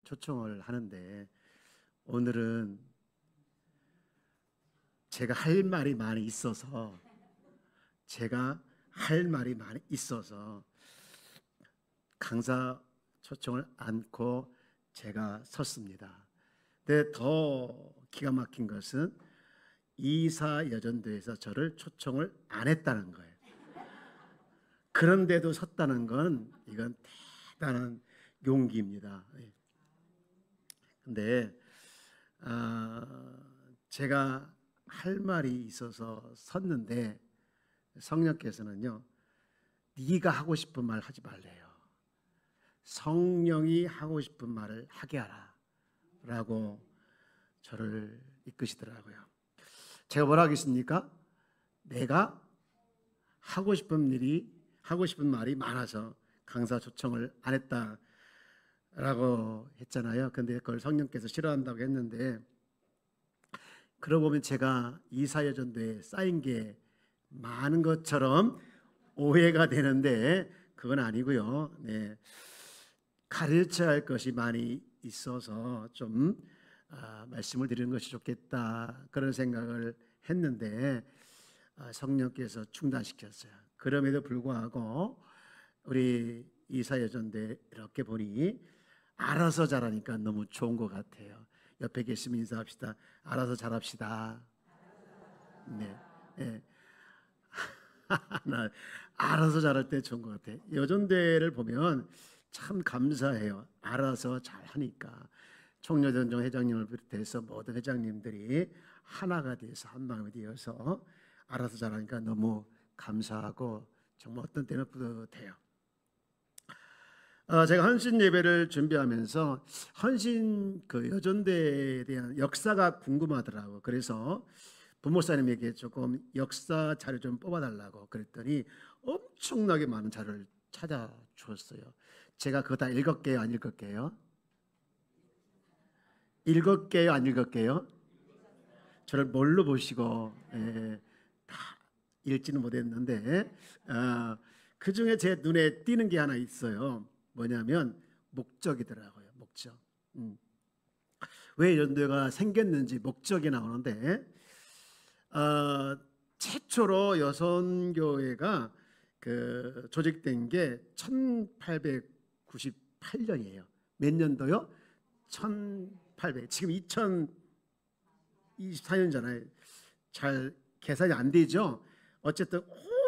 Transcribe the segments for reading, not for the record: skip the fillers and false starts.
초청을 하는데 오늘은 제가 할 말이 많이 있어서 강사 초청을 않고 제가 섰습니다. 근데 더 기가 막힌 것은 이사여전도에서 저를 초청을 안 했다는 거예요. 그런데도 섰다는 건 이건 대단한 용기입니다. 근데 제가 할 말이 있어서 섰는데 성령께서는요, 네가 하고 싶은 말 하지 말래요. 성령이 하고 싶은 말을 하게 하라 라고 저를 이끄시더라고요. 제가 뭐라 하겠습니까? 내가 하고 싶은 말이 많아서 강사 초청을 안 했다라고 했잖아요. 근데 그걸 성령께서 싫어한다고 했는데, 그러고 보면 제가 이사여전도에 쌓인 게 많은 것처럼 오해가 되는데 그건 아니고요. 네. 가르쳐야 할 것이 많이 있어서 좀 말씀을 드리는 것이 좋겠다 그런 생각을 했는데 성령께서 중단시켰어요. 그럼에도 불구하고 우리 이사여전대 이렇게 보니 알아서 잘하니까 너무 좋은 것 같아요. 옆에 계시면 인사합시다. 알아서 잘합시다. 네, 네. 나 알아서 잘할 때 좋은 것 같아. 여전대를 보면 참 감사해요. 알아서 잘하니까. 총여전정 회장님을 비롯해서 모든 회장님들이 하나가 돼서 한 마음이 되어서 알아서 잘하니까 너무 감사하고 정말 어떤 때는 뿌듯해요. 제가 헌신 예배를 준비하면서 헌신 여전대에 대한 역사가 궁금하더라고. 그래서 부목사님에게 조금 역사 자료 좀 뽑아달라고 그랬더니 엄청나게 많은 자료를 찾아주었어요. 제가 그거 다 읽을게요, 안 읽을게요? 읽을게요, 안 읽을게요? 저를 뭘로 보시고 다 읽지는 못했는데 그 중에 제 눈에 띄는 게 하나 있어요. 뭐냐면 목적이더라고요. 목적. 왜 연대가 생겼는지 목적이 나오는데 최초로 여선교회가 조직된 게 1898년이에요. 몇 년도요? 1800. 지금 2024년잖아요. 잘 계산이 안 되죠. 어쨌든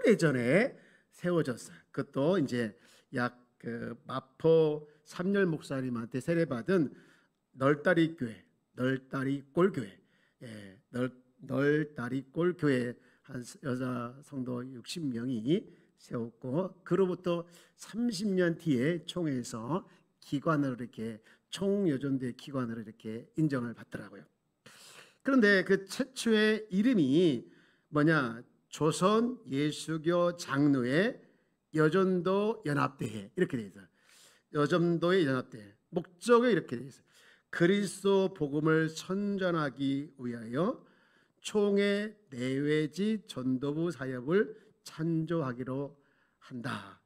오래전에 세워졌어요. 그것도 이제 약 마포 삼열 목사님한테 세례받은 널다리 교회, 널다리 꼴교회, 널다리 꼴교회 한 여자 성도 60명이 세웠고, 그로부터 30년 뒤에 총회에서 기관으로 이렇게 총여전대 기관으로 이렇게 인정을 받더라고요. 그런데 그 최초의 이름이 뭐냐? 조선 예수교 장로회 여전도 연합대회 이렇게 되어 있어요. 여전도의 연합대회. 목적이 이렇게 되어 있어요. 그리스도 복음을 선전하기 위하여 총회 내외지 전도부 사역을 찬조하기로 한다.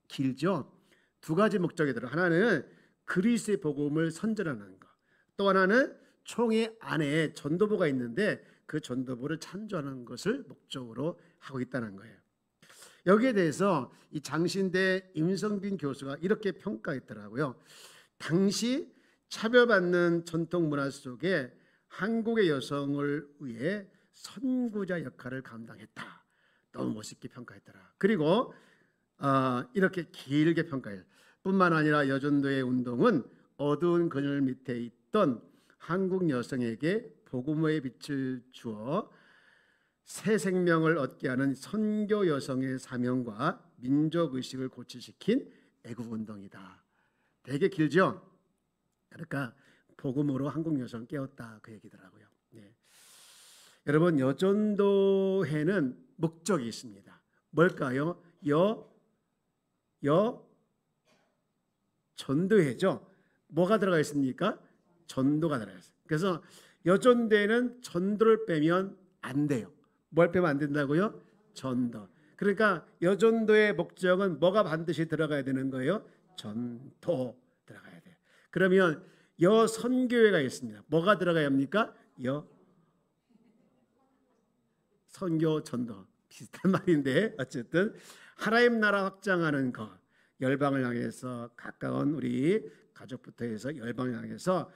길죠? 두 가지 목적이더라. 하나는 그리스도의 복음을 선전하는 것. 또 하나는 총회 안에 전도부가 있는데 그 전도부를 찬조하는 것을 목적으로 하고 있다는 거예요. 여기에 대해서 이 장신대 임성빈 교수가 이렇게 평가했더라고요. 당시 차별받는 전통 문화 속에 한국의 여성을 위해 선구자 역할을 감당했다. 너무 멋있게 평가했더라. 그리고 이렇게 길게 평가해요. 뿐만 아니라 여전도의 운동은 어두운 그늘 밑에 있던 한국 여성에게 복음의 빛을 주어 새 생명을 얻게 하는 선교 여성의 사명과 민족 의식을 고취시킨 애국 운동이다. 되게 길죠? 그러니까 복음으로 한국 여성을 깨웠다 그 얘기더라고요. 네. 여러분, 여전도회는 목적이 있습니다. 뭘까요? 전도회죠. 뭐가 들어가 있습니까? 전도가 들어가 있어요. 그래서 여전대는 전도를 빼면 안 돼요. 뭘 빼면 안 된다고요? 전도. 그러니까 여전도의 목적은 뭐가 반드시 들어가야 되는 거예요? 전도 들어가야 돼요. 그러면 여선교회가 있습니다. 뭐가 들어가야 합니까? 선교 전도 비슷한 말인데 어쨌든 하나님 나라 확장하는 것, 열방을 향해서 가까운 우리 가족부터 해서 열방을 향해서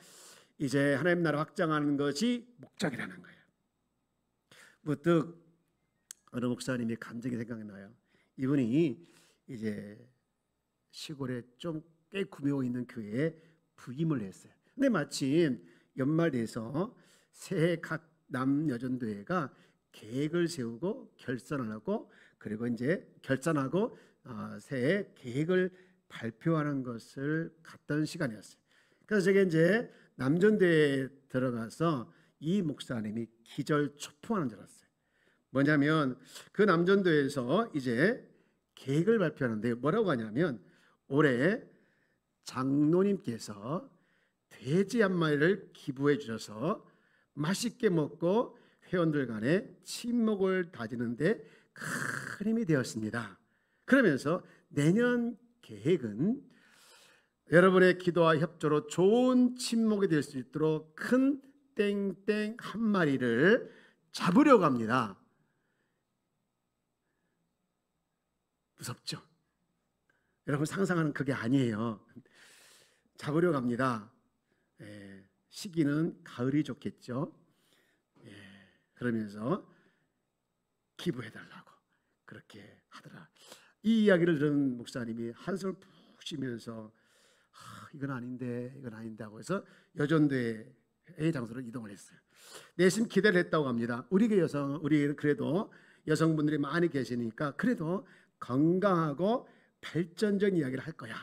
이제 하나님 나라 확장하는 것이 목적이라는 거예요. 문득 어느 목사님이 감정이 생각나요. 이분이 이제 시골에 좀 꽤 구미호 있는 교회에 부임을 했어요. 근데 마침 연말 돼서 새해 각 남여전도회가 계획을 세우고 결산을 하고 그리고 이제 결산하고 새해 계획을 발표하는 것을 갔던 시간이었어요. 그래서 제가 이제 남전대에 들어가서 이 목사님이 기절초풍하는 줄 알았어요. 뭐냐면 그 남전도에서 이제 계획을 발표하는데 뭐라고 하냐면 올해 장로님께서 돼지 한 마리를 기부해 주셔서 맛있게 먹고 회원들 간에 친목을 다지는데 큰 힘이 되었습니다. 그러면서 내년 계획은 여러분의 기도와 협조로 좋은 친목이 될 수 있도록 큰 땡땡 한 마리를 잡으려고 합니다. 무섭죠? 여러분 상상하는 그게 아니에요. 잡으려고 합니다. 시기는 가을이 좋겠죠. 그러면서 기부해달라고 그렇게 하더라. 이 이야기를 들은 목사님이 한숨을 푹 쉬면서 이건 아닌데 하고 해서 여전도의 장소로 이동을 했어요. 내심 기대를 했다고 합니다. 우리 그래도 여성분들이 많이 계시니까 그래도 건강하고 발전적 이야기를 할 거야.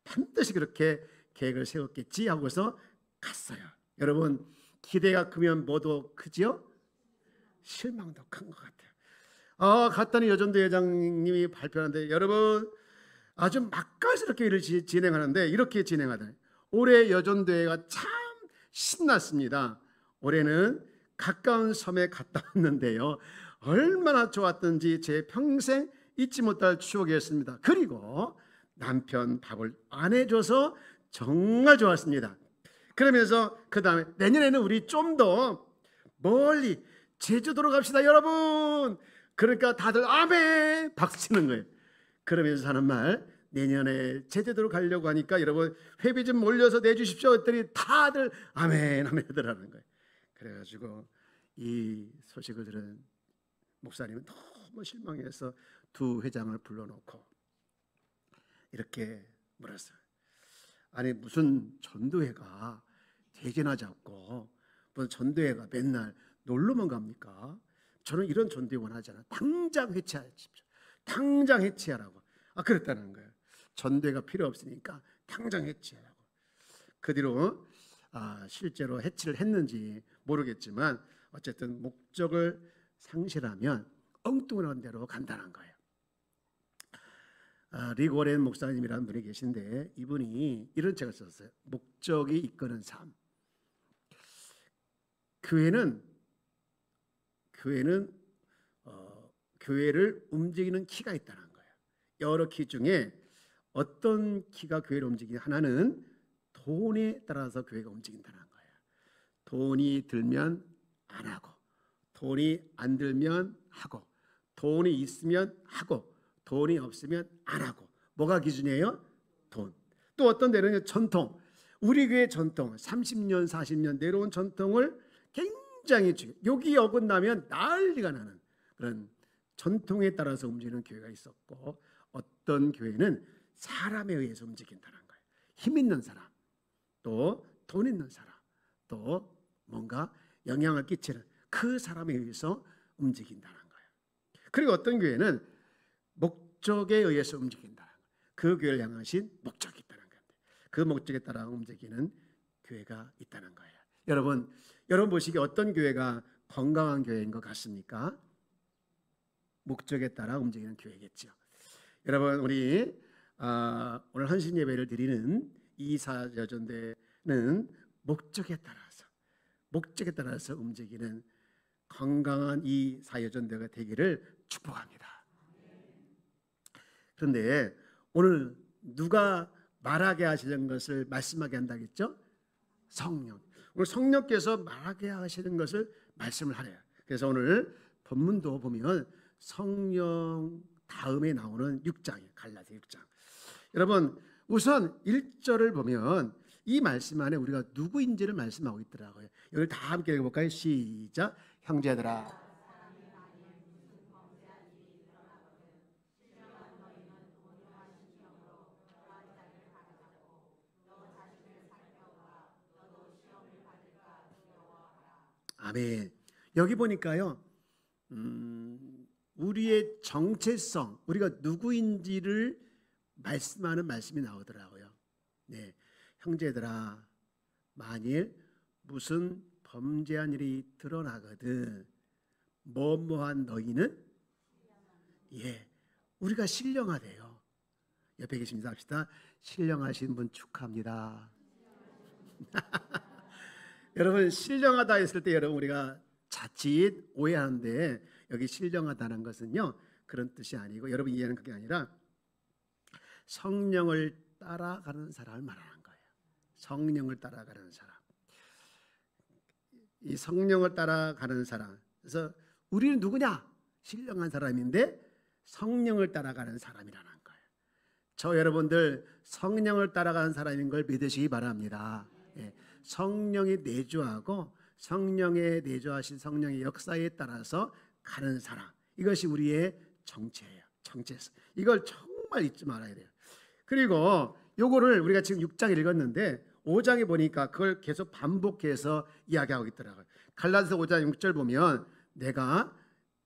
반드시 그렇게 계획을 세웠겠지 하고서 갔어요. 여러분 기대가 크면 뭐도 크지요? 실망도 큰 것 같아요. 갔더니 여전도 회장님이 발표하는데 여러분 아주 맛깔스럽게 일을 진행하는데 이렇게 진행하더니 올해 여전도회가 참 신났습니다. 올해는 가까운 섬에 갔다 왔는데요. 얼마나 좋았던지 제 평생 잊지 못할 추억이었습니다. 그리고 남편 밥을 안 해줘서 정말 좋았습니다. 그러면서 그 다음에 내년에는 우리 좀 더 멀리 제주도로 갑시다 여러분. 그러니까 다들 아멘 박수 치는 거예요. 그러면서 하는 말 내년에 제주도로 가려고 하니까 여러분 회비 좀 몰려서 내주십시오 했더니 다들 아멘 하더라는 거예요. 그래가지고 이 소식을 들은 목사님은 너무 실망해서 두 회장을 불러놓고 이렇게 물었어요. 아니 무슨 전도회가 대개나 잡고 무슨 전도회가 맨날 놀러만 갑니까? 저는 이런 전도회 원하지 않아요. 당장 해체하십시오. 당장 해체하라고. 그랬다는 거예요. 전도회가 필요 없으니까 당장 해체하라고. 그 뒤로 실제로 해체를 했는지 모르겠지만 어쨌든 목적을 상실하면 엉뚱한 데로 간다는 거예요. 리고렌 목사님이라는 분이 계신데 이분이 이런 책을 썼어요. 목적이 이끄는 삶. 교회를 움직이는 키가 있다는 거예요. 여러 키 중에 어떤 키가 교회를 움직이냐? 하나는 돈에 따라서 교회가 움직인다는 거예요. 돈이 들면 안 하고, 돈이 안 들면 하고, 돈이 있으면 하고, 돈이 없으면 안 하고. 뭐가 기준이에요? 돈. 또 어떤 데는 전통. 우리 교회 전통 30년 40년 내려온 전통을 굉장히 중요해요. 여기 어긋나면 난리가 나는 그런 전통에 따라서 움직이는 교회가 있었고 어떤 교회는 사람에 의해서 움직인다는 거예요. 힘 있는 사람, 또 돈 있는 사람, 또 뭔가 영향을 끼치는 그 사람에 의해서 움직인다는 거예요. 그리고 어떤 교회는 목적에 의해서 움직인다는 거예요. 그 교회를 향하신 목적이 있다는 거예요. 그 목적에 따라 움직이는 교회가 있다는 거예요. 여러분 보시기에 어떤 교회가 건강한 교회인 것 같습니까? 목적에 따라 움직이는 교회겠죠. 여러분 우리 오늘 헌신 예배를 드리는 이사여전대는 목적에 따라서 움직이는 건강한 이사여전대가 되기를 축복합니다. 그런데 오늘 누가 말하게 하시는 것을 말씀하게 한다겠죠? 성령. 오늘 성령께서 말하게 하시는 것을 말씀을 하래요. 그래서 오늘 본문도 보면 성령 다음에 나오는 6장이에요. 갈라디아 6장. 여러분 우선 1절을 보면 이 말씀 안에 우리가 누구인지를 말씀하고 있더라고요. 이걸 다 함께 읽어볼까요? 시작. 형제들아 아멘. 여기 보니까요 우리의 정체성, 우리가 누구인지를 말씀하는 말씀이 나오더라고요. 네, 형제들아 만일 무슨 범죄한 일이 드러나거든 뭐뭐한 너희는 우리가 신령하대요. 옆에 계신 분들 합시다. 신령하신 분 축하합니다. 여러분 신령하다 했을 때 여러분 우리가 자칫 오해하는데 여기 신령하다는 것은요 그런 뜻이 아니고 여러분 이해는 그게 아니라 성령을 따라가는 사람을 말하는 거예요. 성령을 따라가는 사람. 이 성령을 따라가는 사람. 그래서 우리는 누구냐? 신령한 사람인데 성령을 따라가는 사람이라는 거예요. 저 여러분들 성령을 따라가는 사람인 걸 믿으시기 바랍니다. 성령이 내주하고 성령의 내주하신 성령의 역사에 따라서 가는 사람. 이것이 우리의 정체예요. 정체성. 이걸 정말 잊지 말아야 돼요. 그리고 요거를 우리가 지금 6장 읽었는데 5장에 보니까 그걸 계속 반복해서 이야기하고 있더라고요. 갈라디아서 5장 6절 보면 내가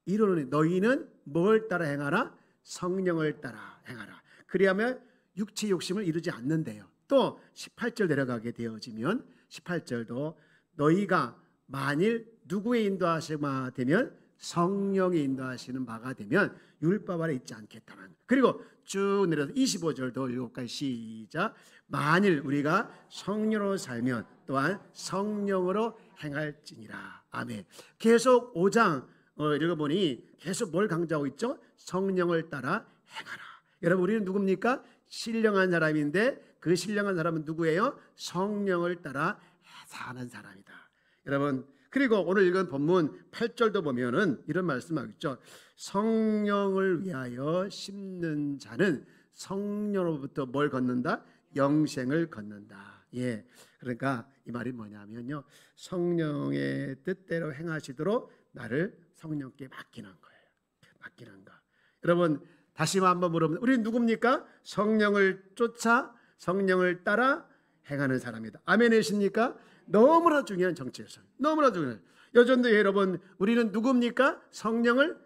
이르노니 너희는 뭘 따라 행하라? 성령을 따라 행하라. 그리하면 육체 욕심을 이루지 않는데요. 또 18절 내려가게 되어지면 18절도 너희가 만일 누구의 인도하심이 되면 성령의 인도하시는 바가 되면 율법 아래 있지 않겠다는. 그리고 쭉 내려서 25절도 읽어볼까요? 시작. 만일 우리가 성령으로 살면 또한 성령으로 행할지니라. 아멘. 계속 5장 읽어보니 계속 뭘 강조하고 있죠? 성령을 따라 행하라. 여러분 우리는 누굽니까? 신령한 사람인데 그 신령한 사람은 누구예요? 성령을 따라 사는 사람이다. 여러분 그리고 오늘 읽은 본문 8절도 보면은 이런 말씀하고 있죠. 성령을 위하여 심는 자는 성령으로부터 뭘 걷는다? 영생을 걷는다. 그러니까 이 말이 뭐냐면요. 성령의 뜻대로 행하시도록 나를 성령께 맡기는 거예요. 맡기는 거. 여러분 다시 한번 물어보면 우리는 누굽니까? 성령을 쫓아 성령을 따라 행하는 사람이다. 아멘이십니까? 너무나 중요한 정체성. 너무나 중요해요. 여전도 여러분 우리는 누굽니까? 성령을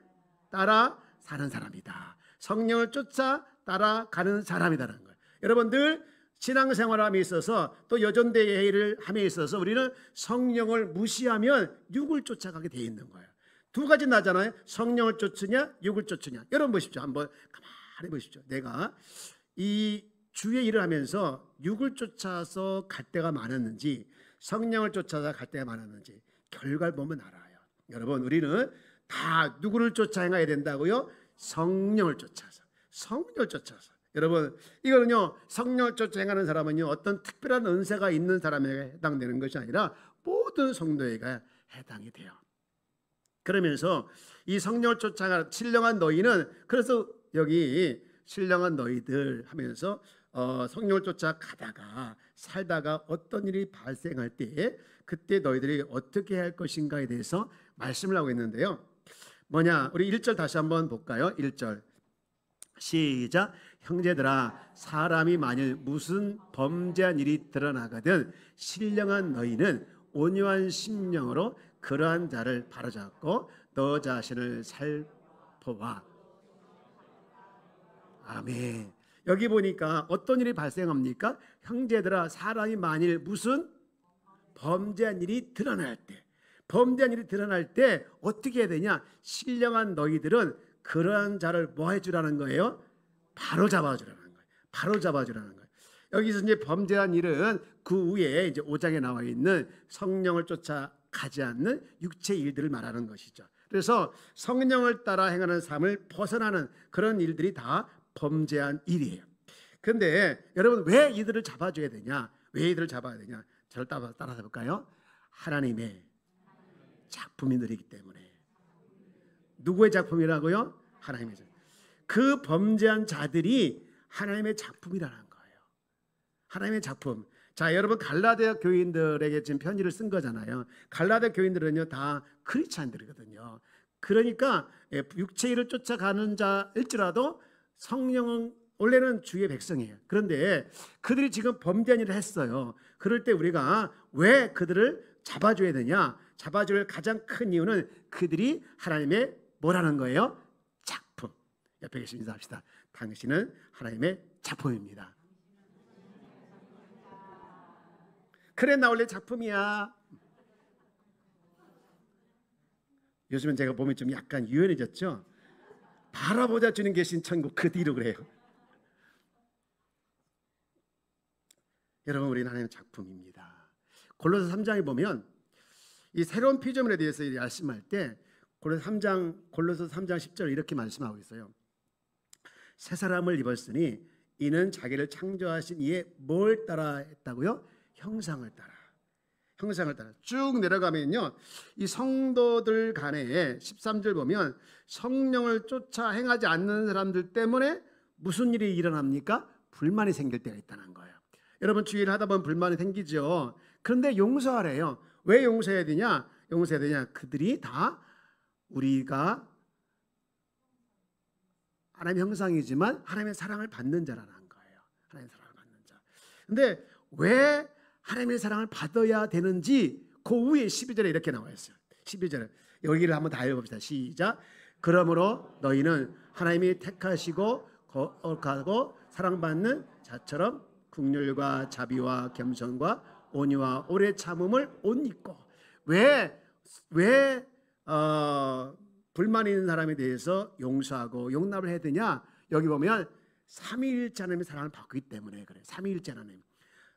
따라 사는 사람이다. 성령을 쫓아 따라가는 사람이다라는 거예요. 여러분 늘 신앙생활함에 있어서 또 여전대회를 함에 있어서 우리는 성령을 무시하면 육을 쫓아가게 돼 있는 거예요. 두 가지 나잖아요. 성령을 쫓으냐 육을 쫓으냐. 여러분 보십시오. 한번 가만히 보십시오. 내가 이 주의 일을 하면서 육을 쫓아서 갈 때가 많았는지 성령을 쫓아서 갈 때가 많았는지 결과를 보면 알아요. 여러분 우리는 다 누구를 쫓아 행해야 된다고요? 성령을 쫓아서. 성령을 쫓아서. 여러분 이거는요 성령을 쫓아 행하는 사람은요 어떤 특별한 은사가 있는 사람에게 해당되는 것이 아니라 모든 성도에게 해당이 돼요. 그러면서 이 성령을 쫓아가는 신령한 너희는 그래서 여기 신령한 너희들 하면서 성령을 쫓아가다가 살다가 어떤 일이 발생할 때 그때 너희들이 어떻게 할 것인가에 대해서 말씀을 하고 있는데요. 뭐냐? 우리 1절 다시 한번 볼까요? 1절 시작. 형제들아 사람이 만일 무슨 범죄한 일이 드러나거든 신령한 너희는 온유한 심령으로 그러한 자를 바로잡고 너 자신을 살펴봐. 아멘. 여기 보니까 어떤 일이 발생합니까? 형제들아 사람이 만일 무슨 범죄한 일이 드러날 때 범죄한 일이 드러날 때 어떻게 해야 되냐? 신령한 너희들은 그러한 자를 뭐 해주라는 거예요? 바로 잡아주라는 거예요. 바로 잡아주라는 거예요. 여기서 이제 범죄한 일은 그 위에 이제 5장에 나와 있는 성령을 쫓아가지 않는 육체 일들을 말하는 것이죠. 그래서 성령을 따라 행하는 삶을 벗어나는 그런 일들이 다 범죄한 일이에요. 그런데 여러분 왜 이들을 잡아줘야 되냐? 왜 이들을 잡아야 되냐? 저를 따라서 볼까요? 하나님의 작품인들이기 때문에. 누구의 작품이라고요? 하나님의 작품. 그 범죄한 자들이 하나님의 작품이라는 거예요. 하나님의 작품. 자, 여러분 갈라디아 교인들에게 지금 편지를 쓴 거잖아요. 갈라디아 교인들은요 다 크리스찬들이거든요. 그러니까 육체를 쫓아가는 자일지라도 성령은 원래는 주의 백성이에요. 그런데 그들이 지금 범죄한 일을 했어요. 그럴 때 우리가 왜 그들을 잡아줘야 되냐? 잡아줄 가장 큰 이유는 그들이 하나님의 뭐라는 거예요? 작품. 옆에 계신 인사합시다. 당신은 하나님의 작품입니다. 그래, 나 원래 작품이야. 요즘은 제가 보면 좀 약간 유연해졌죠? 바라보자 주님 계신 천국 그 뒤로 그래요. 여러분, 우리는 하나님의 작품입니다. 골로새 3장에 보면 이 새로운 피조물에 대해서 말씀할 때 골로새 3장 10절 이렇게 말씀하고 있어요. 새 사람을 입었으니 이는 자기를 창조하신 이의 뭘 따라 했다고요? 형상을 따라. 형상을 따라 쭉 내려가면요, 이 성도들 간에 13절 보면 성령을 쫓아 행하지 않는 사람들 때문에 무슨 일이 일어납니까? 불만이 생길 때가 있다는 거예요. 여러분 주일을 하다 보면 불만이 생기죠. 그런데 용서하래요. 왜 용서해야 되냐? 용서해야 되냐? 그들이 다 우리가 하나님의 형상이지만 하나님의 사랑을 받는 자라는 거예요. 하나님의 사랑을 받는 자. 근데 왜 하나님의 사랑을 받아야 되는지 그 위에 12절에 이렇게 나와 있어요. 12절에 여기를 한번 다 읽어봅시다. 시작. 그러므로 너희는 하나님이 택하시고 거룩하고 사랑받는 자처럼 긍휼과 자비와 겸손과 온유와 오래 참음을 옷 입고. 왜 불만 있는 사람에 대해서 용서하고 용납을 해야 되냐? 여기 보면 삼위일체 하나님의 사랑을 받기 때문에 그래요. 삼위일체 하나님.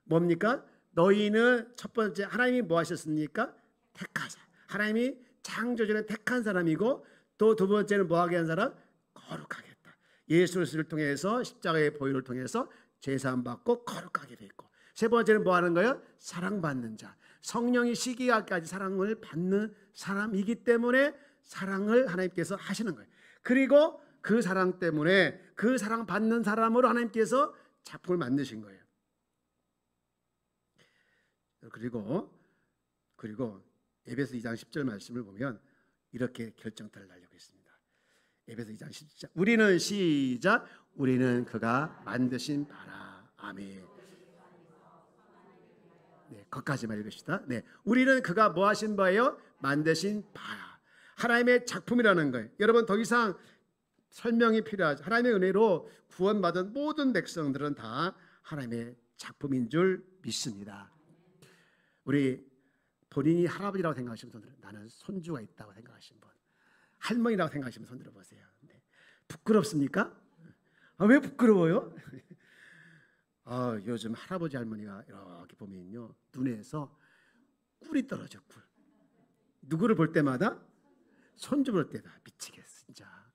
뭡니까? 너희는 첫 번째 하나님이 뭐 하셨습니까? 택하사. 하나님이 창조전에 택한 사람이고 또 두 번째는 뭐 하게 한 사람? 거룩하게 했다. 예수 그리스도를 통해서 십자가의 보혈을 통해서 제사함 받고 거룩하게 됐고, 세 번째는 뭐 하는 거예요? 사랑받는 자. 성령이 시기하까지 사랑을 받는 사람이기 때문에 사랑을 하나님께서 하시는 거예요. 그리고 그 사랑 때문에 그 사랑 받는 사람으로 하나님께서 작품을 만드신 거예요. 그리고 에베소 2장 10절 말씀을 보면 이렇게 결정타를 날리고 있습니다. 에베소 2장 10절. 우리는 시작. 우리는 그가 만드신 바라. 아멘. 네, 거기까지만 읽읍시다. 네, 우리는 그가 뭐 하신 바예요? 만드신 바라. 하나님의 작품이라는 거예요. 여러분 더 이상 설명이 필요하죠. 하나님의 은혜로 구원받은 모든 백성들은 다 하나님의 작품인 줄 믿습니다. 우리 본인이 할아버지라고 생각하시는 분들, 나는 손주가 있다고 생각하시는 분, 할머니라고 생각하시는 손 들어보세요. 네. 부끄럽습니까? 왜 부끄러워요? 요즘 할아버지 할머니가 이렇게 보면요, 눈에서 꿀이 떨어져. 꿀. 누구를 볼 때마다? 손주 볼 때다. 미치겠어 진짜.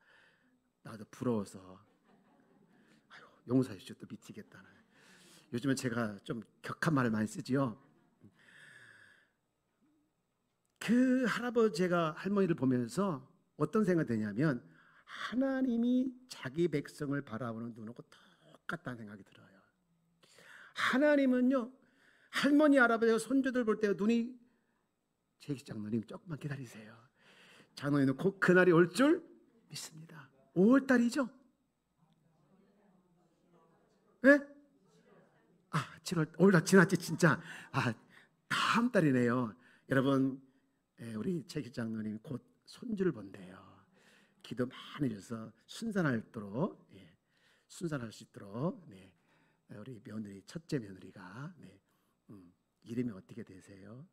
나도 부러워서. 아이고, 용서해 주셔. 또 미치겠다. 요즘은 제가 좀 격한 말을 많이 쓰지요. 그 할아버지가 할머니를 보면서 어떤 생각이 드냐면 하나님이 자기 백성을 바라보는 눈하고 똑같다는 생각이 들어요. 하나님은요, 할머니 할아버지가 손주들 볼 때 눈이, 제기 장로님 조금만 기다리세요. 장로님은 곧 그날이 올 줄 믿습니다. 5월달이죠? 네? 7월, 5월달 지났지 진짜. 다음 달이네요. 여러분, 우리 최기 장로님 곧 손주를 본대요. 기도 많이 해서 순산할 수 있도록. 네. 우리 며느리, 첫째 며느리가 이름이 어떻게 되세요?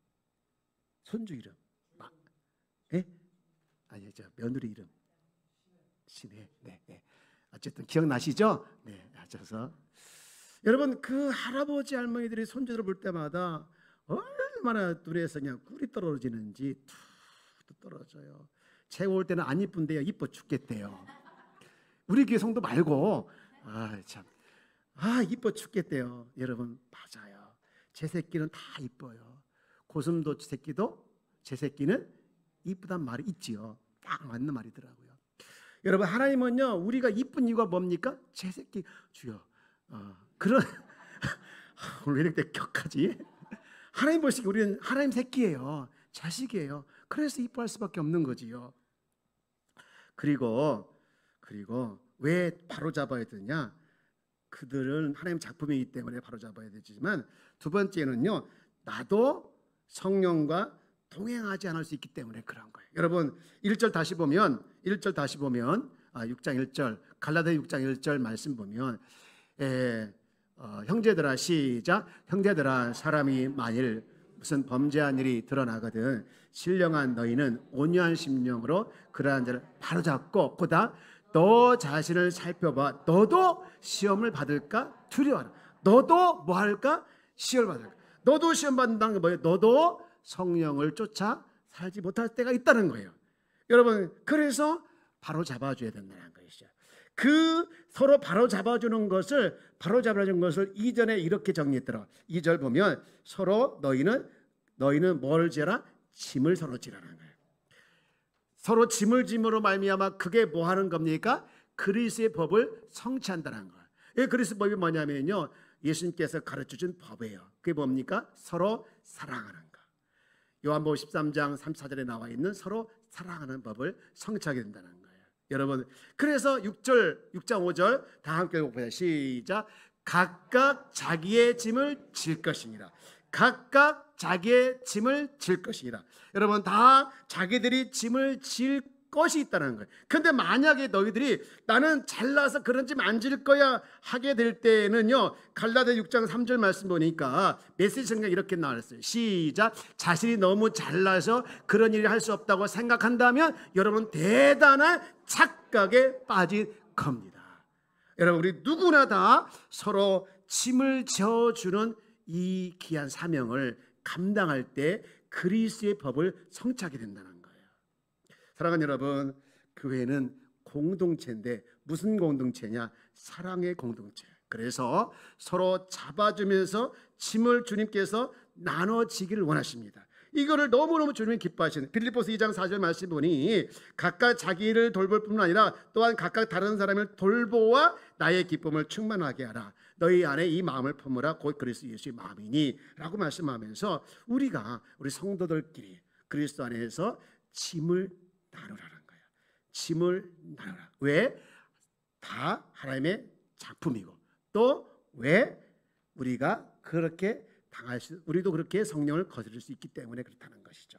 손주 이름? 아니요, 저 며느리 이름 신혜. 네. 어쨌든 기억나시죠? 네. 그래서 여러분 그 할아버지 할머니들이 손주들을 볼 때마다 얼마나 눈에서 그냥 꿀이 떨어지는지 툭 떨어져요. 제가 올 때는 안 이쁜데요, 이뻐 죽겠대요. 우리 교회 성도 말고 이뻐 죽겠대요. 여러분 맞아요. 제 새끼는 다 이뻐요. 고슴도 제 새끼는 이쁘단 말이 있지요. 딱 맞는 말이더라고요. 여러분, 하나님은요, 우리가 이쁜 이유가 뭡니까? 제 새끼 주여. 그런 오늘 왜 이렇게 격하지? 하나님 보시기 우리는 하나님 새끼예요. 자식이에요. 그래서 이뻐할 수밖에 없는 거지요. 그리고 왜 바로 잡아야 되냐? 그들은 하나님 작품이기 때문에 바로 잡아야 되지만, 두 번째는요, 나도 성령과 동행하지 않을 수 있기 때문에 그런 거예요. 여러분, 1절 다시 보면 6장 1절 갈라디아 6장 1절 말씀 보면 형제들아, 시작. 형제들아, 사람이 만일 무슨 범죄한 일이 드러나거든 신령한 너희는 온유한 심령으로 그러한 자를 바로잡고, 보다 너 자신을 살펴봐. 너도 시험을 받을까 두려워하라. 너도 뭐 할까? 시험을 받을까. 너도 시험 받는다는 게 뭐예요? 너도 성령을 쫓아 살지 못할 때가 있다는 거예요. 여러분, 그래서 바로 잡아줘야 된다는 것이죠. 그 서로 바로 잡아주는 것을 2절에 이렇게 정리했더라. 2절 보면 서로 너희는 뭘 지라? 짐을 서로 지라는 거예요. 서로 짐을 짐으로 말미암아 그게 뭐 하는 겁니까? 그리스도의 법을 성취한다는 거예요. 이 그리스도의 법이 뭐냐면요, 예수님께서 가르쳐준 법이에요. 그게 뭡니까? 서로 사랑하는 거. 요한복음 13장 34절에 나와 있는 서로 사랑하는 법을 성취하게 된다는 거예요. 여러분, 그래서 6장 5절 다 함께 읽어보세요. 시작. 각각 자기의 짐을 질 것이니라. 각각 자기의 짐을 질 것이니라. 여러분, 다 자기들이 짐을 질 것이 있다는 거예요. 근데 만약에 너희들이 나는 잘나서 그런 짐 안 질 거야 하게 될 때는요, 갈라디아 6장 3절 말씀 보니까 메시지 성경 이렇게 나왔어요. 시작. 자신이 너무 잘나서 그런 일을 할 수 없다고 생각한다면 여러분 대단한 착각에 빠질 겁니다. 여러분, 우리 누구나 다 서로 짐을 져주는 이 귀한 사명을 감당할 때 그리스도의 법을 성취하게 된다는 거예요. 사랑하는 여러분, 교회는 공동체인데 무슨 공동체냐? 사랑의 공동체. 그래서 서로 잡아주면서 짐을 주님께서 나눠지기를 원하십니다. 이거를 너무너무 주님이 기뻐하시는 빌립보서 2장 4절 말씀 보니 각각 자기를 돌볼 뿐만 아니라 또한 각각 다른 사람을 돌보아 나의 기쁨을 충만하게 하라. 너희 안에 이 마음을 품으라. 곧 그리스도 예수의 마음이니 라고 말씀하면서 우리 성도들끼리 그리스도 안에서 짐을 나누라는 거예요. 짐을 나누라. 왜? 다 하나님의 작품이고, 또 왜? 우리가 그렇게 우리도 그렇게 성령을 거스릴 수 있기 때문에 그렇다는 것이죠.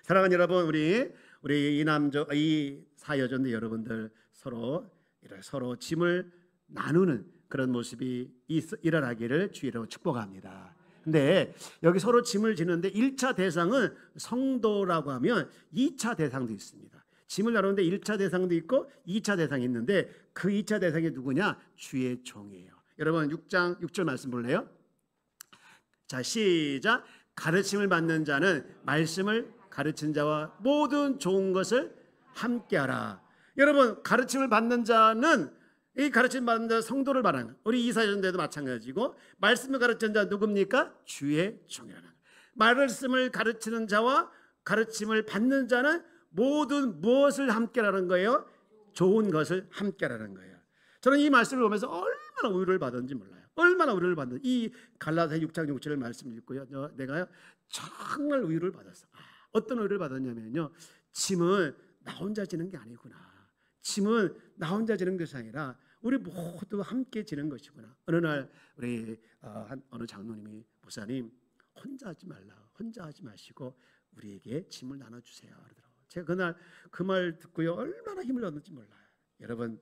사랑하는 여러분, 우리 이 사여전대 여러분들 서로 짐을 나누는 그런 모습이 일어나기를 주의로 축복합니다. 근데 여기 서로 짐을 지는데 1차 대상은 성도라고 하면 2차 대상도 있습니다. 짐을 나누는데 1차 대상도 있고 2차 대상이 있는데 그 2차 대상이 누구냐? 주의 종이에요. 여러분 6절 말씀 볼래요? 자, 시작. 가르침을 받는 자는 말씀을 가르친 자와 모든 좋은 것을 함께하라. 여러분, 가르침을 받는 자는 이 가르침 받는 자 성도를 말하는 거예요. 우리 이사전대도 마찬가지고, 말씀을 가르치는 자 누굽니까? 주의 종이라는 거예요. 말씀을 가르치는 자와 가르침을 받는 자는 모든 무엇을 함께라는 거예요? 좋은 것을 함께라는 거예요. 저는 이 말씀을 보면서 얼마나 위로를 받았는지 몰라요. 얼마나 위로를 받는지. 이 갈라디아 6장 6절을 말씀 읽고요, 내가요 정말 위로를 받았어. 어떤 위로를 받았냐면요, 짐은 나 혼자 지는 게 아니구나. 짐은 나 혼자 지는 것이 아니라 우리 모두 함께 지는 것이구나. 어느 날 우리 어느 장로님이, 목사님 혼자 하지 말라, 혼자 하지 마시고 우리에게 짐을 나눠주세요 그러더라고요. 제가 그날 그 말 듣고요 얼마나 힘을 얻는지 몰라요. 여러분,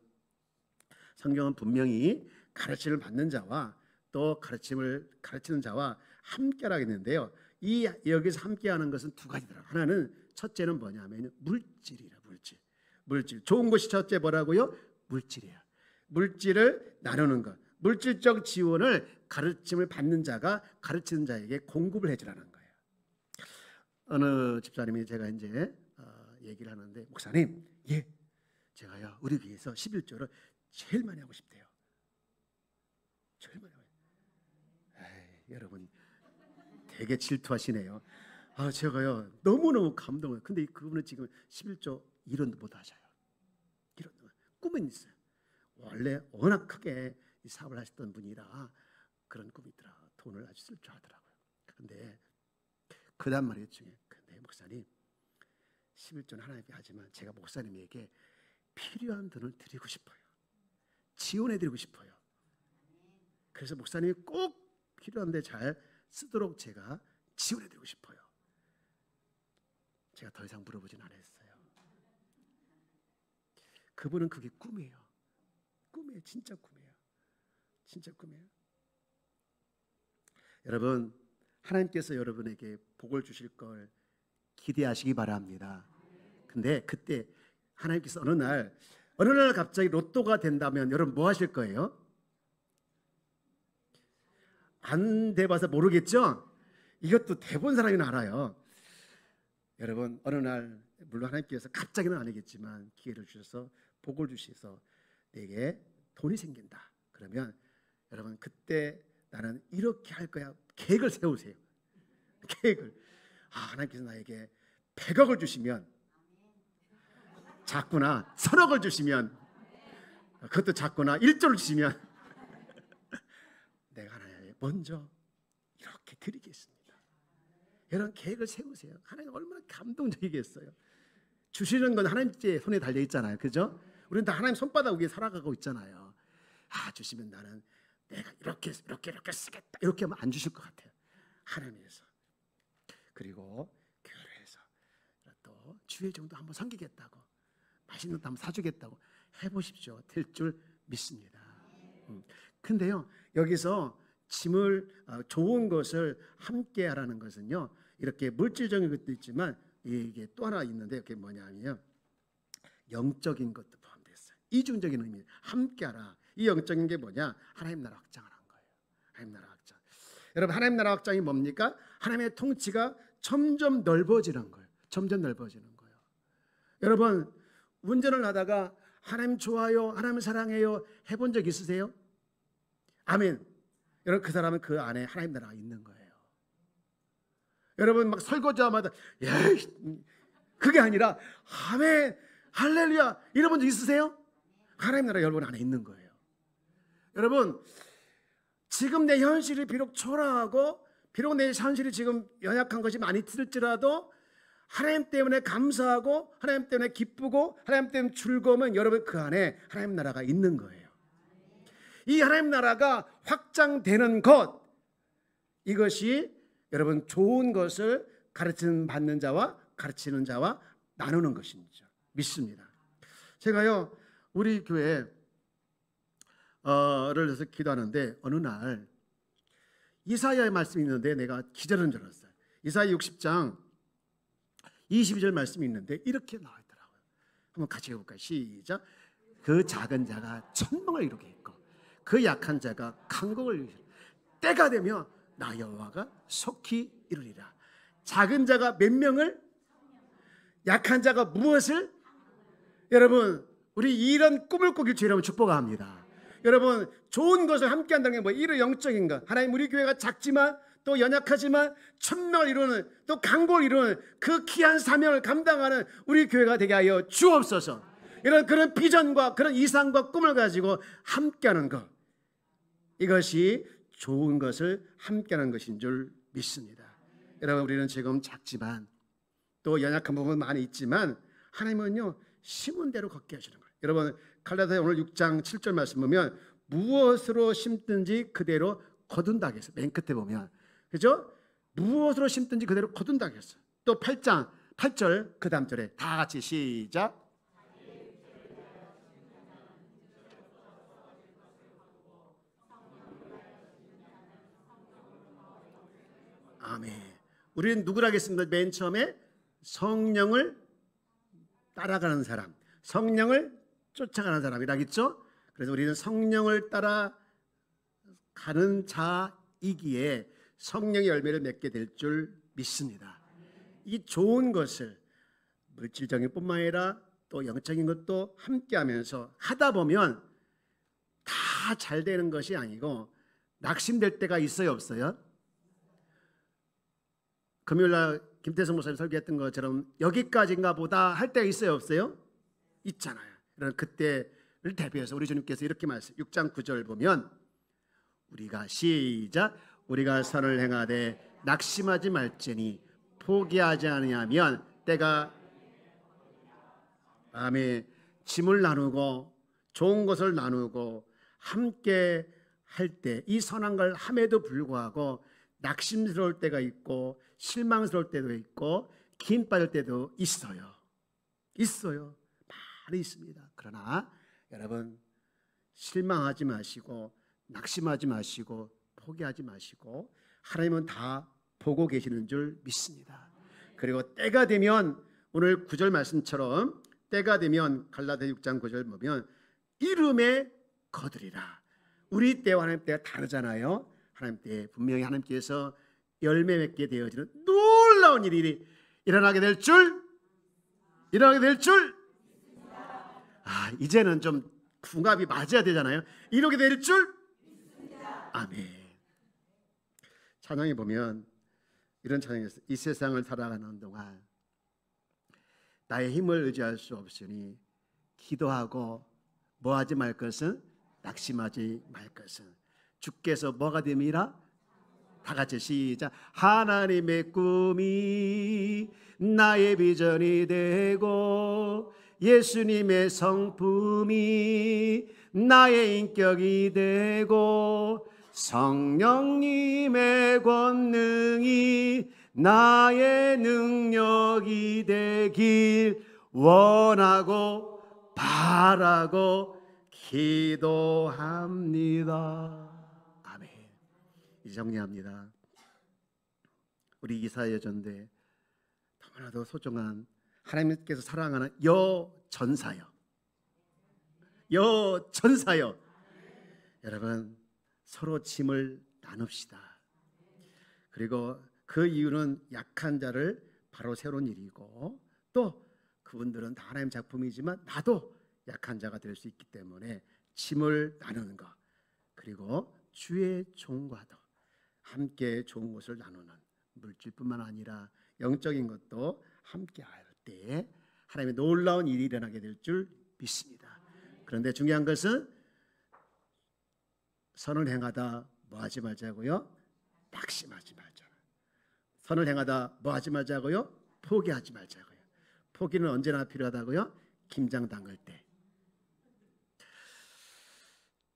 성경은 분명히 가르침을 받는 자와 또 가르침을 가르치는 자와 함께라고 했는데요, 이 여기서 함께하는 것은 두 가지더라고요. 하나는, 첫째는 뭐냐면 물질이라. 물질. 좋은 것이 첫째 뭐라고요? 물질이에요. 물질을 나누는 것. 물질적 지원을 가르침을 받는 자가 가르치는 자에게 공급을 해주라는 거예요. 어느 집사님이 제가 이제 얘기를 하는데, 목사님, 제가요 우리 교회에서 11조를 제일 많이 하고 싶대요. 제일 많이 하고. 여러분, 되게 질투하시네요. 제가요 너무너무 감동해요. 근데 그분은 지금 11조 1원도 못 하셔요. 이런 꿈은 있어요. 원래 워낙 크게 이 사업을 하셨던 분이라 그런 꿈이 있더라. 돈을 아주 쓸 줄 아더라고요. 그런데 그다음 말이 중에 근데 목사님 11조는 하나님께 하지만 제가 목사님에게 필요한 돈을 드리고 싶어요. 지원해 드리고 싶어요. 그래서 목사님이 꼭 필요한데 잘 쓰도록 제가 지원해 드리고 싶어요. 제가 더 이상 물어보진 않았어요. 그분은 그게 꿈이에요. 꿈이에요. 진짜 꿈이에요. 진짜 꿈이에요. 여러분, 하나님께서 여러분에게 복을 주실 걸 기대하시기 바랍니다. 근데 그때 하나님께서 어느 날 갑자기 로또가 된다면 여러분 뭐 하실 거예요? 안 돼봐서 모르겠죠? 이것도 대본 사람이나 알아요. 여러분 어느 날 물론 하나님께서 갑자기는 아니겠지만 기회를 주셔서 복을 주셔서 내게 돈이 생긴다. 그러면 여러분 그때 나는 이렇게 할 거야. 계획을 세우세요. 계획을. 하나님께서 나에게 100억을 주시면 작구나. 1000억을 주시면 그것도 작구나. 1조를 주시면 내가 하나님께 먼저 이렇게 드리겠습니다. 이런 계획을 세우세요. 하나님 얼마나 감동적이겠어요. 주시는 건 하나님 손에 달려 있잖아요. 그죠? 우리는 다 하나님 손바닥 위에 살아가고 있잖아요. 주시면 나는 내가 이렇게 쓰겠다. 이렇게 하면 안 주실 것 같아요. 하나님께서. 그리고 교회에서 또 주일 정도 한번 섬기겠다고 맛있는 것도 한번 사주겠다고 해보십시오. 될 줄 믿습니다. 근데요 여기서 짐을 좋은 것을 함께 하라는 것은요 이렇게 물질적인 것도 있지만 이게 또 하나 있는데 그게 뭐냐면요 영적인 것도 포함되어 있어요. 이중적인 의미 함께하라. 이 영적인 게 뭐냐? 하나님 나라 확장하라는 거예요. 하나님 나라 확장. 여러분 하나님 나라 확장이 뭡니까? 하나님의 통치가 점점 넓어지는 거예요. 점점 넓어지는 거예요. 여러분 운전을 하다가 하나님 좋아요, 하나님 사랑해요 해본 적 있으세요? 아멘. 여러분 그 사람은 그 안에 하나님 나라가 있는 거예요. 여러분 막 설거지하마다 그게 아니라 아멘, 할렐루야 이러본 적 있으세요? 하나님 나라 여러분 안에 있는 거예요. 여러분 지금 내 현실이 비록 초라하고 비록 내 현실이 지금 연약한 것이 많이 들을지라도 하나님 때문에 감사하고 하나님 때문에 기쁘고 하나님 때문에 즐거우면 여러분 그 안에 하나님 나라가 있는 거예요. 이 하나님 나라가 확장되는 것 이것이 여러분 좋은 것을 가르치는 받는 자와 가르치는 자와 나누는 것이죠. 믿습니다. 제가요 우리 교회를 해서 기도하는데 어느 날 이사야의 말씀이 있는데 내가 기절한 줄 알았어요. 이사야 60장 22절 말씀이 있는데 이렇게 나와 있더라고요. 한번 같이 해볼까요? 시작. 그 작은 자가 천명을 이루게 했고 그 약한 자가 강국을 이루리라. 때가 되면 나 여호와가 속히 이루리라. 작은 자가 몇 명을? 약한 자가 무엇을? 여러분 우리 이런 꿈을 꾸길 주님을 축복합니다. 여러분 좋은 것을 함께 한다는 게 뭐예요? 이런 영적인 것. 하나님 우리 교회가 작지만 또 연약하지만 천명을 이루는 또 강국을 이루는 그 귀한 사명을 감당하는 우리 교회가 되게 하여 주옵소서. 이런 그런 비전과 그런 이상과 꿈을 가지고 함께하는 것 이것이 좋은 것을 함께하는 것인 줄 믿습니다. 여러분 우리는 지금 작지만 또 연약한 부분 많이 있지만 하나님은요 심은 대로 걷게 하시는 거예요. 여러분 갈라디아 오늘 6장 7절 말씀 보면 무엇으로 심든지 그대로 거둔다 했어요. 맨 끝에 보면 그죠? 무엇으로 심든지 그대로 거둔다 했어요. 또 8장 8절 그 다음 절에 다 같이 시작. 아멘. 우리는 누구라 하겠습니다. 맨 처음에 성령을 따라가는 사람, 성령을 쫓아가는 사람이라겠죠. 그래서 우리는 성령을 따라가는 자이기에 성령의 열매를 맺게 될 줄 믿습니다. 이 좋은 것을 물질적인 뿐만 아니라 또 영적인 것도 함께하면서 하다 보면 다 잘 되는 것이 아니고 낙심될 때가 있어요, 없어요? 금요일날 김태성 목사님 설교했던 것처럼 여기까지인가 보다 할 때가 있어요, 없어요? 있잖아요. 그런 그때를 대비해서 우리 주님께서 이렇게 말씀 6장 9절 보면 우리가 시작 우리가 선을 행하되 낙심하지 말지니 포기하지 아니하면 때가 아멘. 짐을 나누고 좋은 것을 나누고 함께 할 때 이 선한 걸 함에도 불구하고 낙심스러울 때가 있고 실망스러울 때도 있고 긴 빠질 때도 있어요. 많이 있습니다. 그러나 여러분 실망하지 마시고 낙심하지 마시고 포기하지 마시고 하나님은 다 보고 계시는 줄 믿습니다. 그리고 때가 되면 오늘 9절 말씀처럼 때가 되면 갈라디아 6장 9절 보면 이름에 거두리라. 우리 때와 하나님 때가 다르잖아요. 하나님 때 분명히 하나님께서 열매 맺게 되어지는 놀라운 일이 일어나게 될 줄 이제는 좀 궁합이 맞아야 되잖아요. 이렇게 될 줄 아멘. 찬양에 보면 이런 찬양이 있어요. 이 세상을 살아가는 동안 나의 힘을 의지할 수 없으니 기도하고 뭐하지 말 것은 낙심하지 말 것은 주께서 뭐가 됨이라 다 같이 시작 하나님의 꿈이 나의 비전이 되고 예수님의 성품이 나의 인격이 되고 성령님의 권능이 나의 능력이 되길 원하고 바라고 기도합니다. 아멘. 이제 정리합니다. 우리 이사야 전대 너무나도 소중한 하나님께서 사랑하는 여전사요. 여러분 서로 짐을 나눕시다. 그리고 그 이유는 약한 자를 바로 세우는 일이고 또 그분들은 다 하나님 작품이지만 나도 약한 자가 될 수 있기 때문에 짐을 나누는 것 그리고 주의 종과도 함께 좋은 것을 나누는 물질뿐만 아니라 영적인 것도 함께 할 때 하나님의 놀라운 일이 일어나게 될 줄 믿습니다. 그런데 중요한 것은 선을 행하다 뭐하지 말자고요? 낙심하지 말자고요. 선을 행하다 뭐하지 말자고요? 포기하지 말자고요. 포기는 언제나 필요하다고요? 김장 담글 때.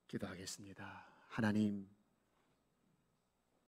기도하겠습니다. 하나님